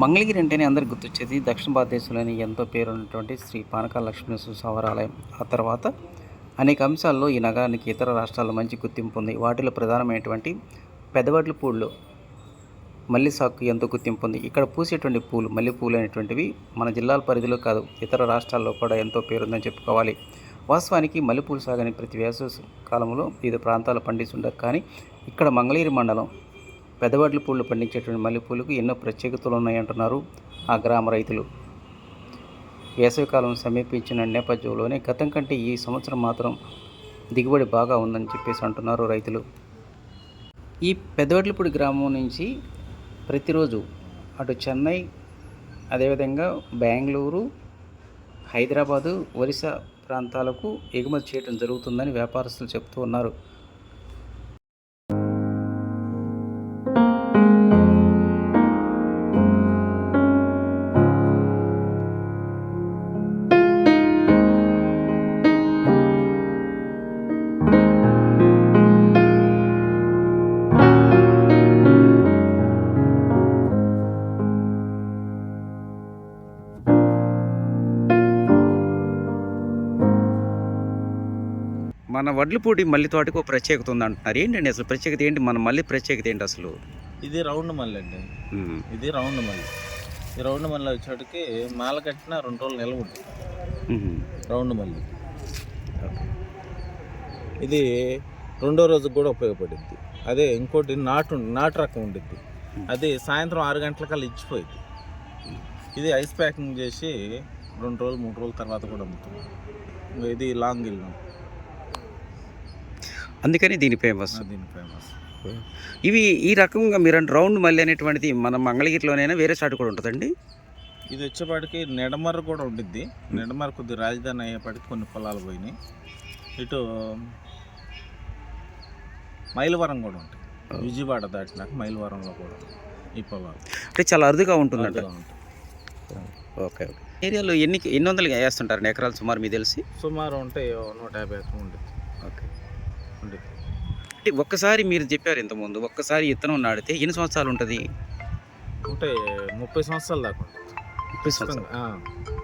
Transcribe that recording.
మంగళగిరి అంటేనే అందరికి గుర్తొచ్చేది దక్షిణ భారతదేశంలోని ఎంతో పేరున్నటువంటి శ్రీ పానకాల లక్ష్మీనరసింహ స్వామి ఆలయం. ఆ తర్వాత అనేక అంశాల్లో ఈ నగరానికి ఇతర రాష్ట్రాల్లో మంచి గుర్తింపు ఉంది. వాటిలో ప్రధానమైనటువంటి పెదవడ్లపూడిలో మల్లి సాగుకు ఎంతో గుర్తింపు ఉంది. ఇక్కడ పూసేటువంటి పూలు మల్లెపూలు అనేటువంటివి మన జిల్లాల పరిధిలో కాదు, ఇతర రాష్ట్రాల్లో కూడా ఎంతో పేరుందని చెప్పుకోవాలి. వాస్తవానికి మల్లెపూలు సాగని ప్రతి వేసవి కాలంలో వివిధ ప్రాంతాల్లో పండిస్తుంటారు. కానీ ఇక్కడ మంగళగిరి మండలం పెదవడ్లపూడిలో పండించేటువంటి మల్లెపూలకు ఎన్నో ప్రత్యేకతలు ఉన్నాయంటున్నారు ఆ గ్రామ రైతులు. వేసవికాలం సమీపించిన నేపథ్యంలోనే గతం కంటే ఈ సంవత్సరం మాత్రం దిగుబడి బాగా ఉందని చెప్పేసి అంటున్నారు రైతులు. ఈ పెదవడ్లపూడి గ్రామం నుంచి ప్రతిరోజు అటు చెన్నై, అదేవిధంగా బెంగళూరు, హైదరాబాదు, ఒరిస్సా ప్రాంతాలకు ఎగుమతి చేయడం జరుగుతుందని వ్యాపారస్తులు చెప్తూ ఉన్నారు. మన వడ్లపూడి మల్లి తోటకు ఒక ప్రత్యేకత ఉంది అంటున్నారు. ఏంటండి అసలు ప్రత్యేకత ఏంటి? మన మల్లి ప్రత్యేకత ఏంటి అసలు? ఇది రౌండ్ మల్లి అండి. ఇది రౌండ్ మల్లి. ఈ రౌండ్ మల్లి వచ్చేటికి మాల కట్టిన 2 రోజులు నిల్వ ఉంటుంది. రౌండ్ మల్లి ఇది 2వ రోజుకి కూడా ఉపయోగపడుద్ది. అదే ఇంకోటి నాటు రకం ఉండిద్ది. అది సాయంత్రం 6 గంటలకల్లా ఇచ్చిపోయింది. ఇది ఐస్ ప్యాకింగ్ చేసి 2 రోజులు 3 రోజుల తర్వాత కూడా అమ్ముతుంది. ఇది లాంగ్ ఇల్లు, అందుకని దీని ఫేమస్. ఇవి ఈ రకంగా మీరు రౌండ్ మల్లి అనేటువంటిది మన మంగళగిరిలోనైనా వేరే చాటు కూడా ఉంటుందండి? ఇది వచ్చేపాటికి నెడమర్ర కూడా ఉండిద్ది. నెడమర్ర కొద్ది రాజధాని అయ్యేపాటికి కొన్ని పొలాలు పోయినాయి. ఇటు మైలవరం కూడా ఉంటాయి. విజయవాడ దాటినాక మైలవరంలో కూడా ఈ పొలాలు అంటే చాలా అరుదుగా ఉంటుందంట. ఓకే. ఏరియాలో ఎన్ని వందలు వేస్తుంటారండి ఎకరాలు సుమారు మీకు తెలిసి? సుమారు ఉంటాయి 150 ఎకరం ఉంటుంది. ఓకే. అంటే ఒక్కసారి మీరు చెప్పారు ఇంతకుముందు, ఒక్కసారి విత్తనం నాటితే ఎన్ని సంవత్సరాలు ఉంటుంది? అంటే 30 సంవత్సరాల దాకా ఉంటుంది. 30 సంవత్సరాలు.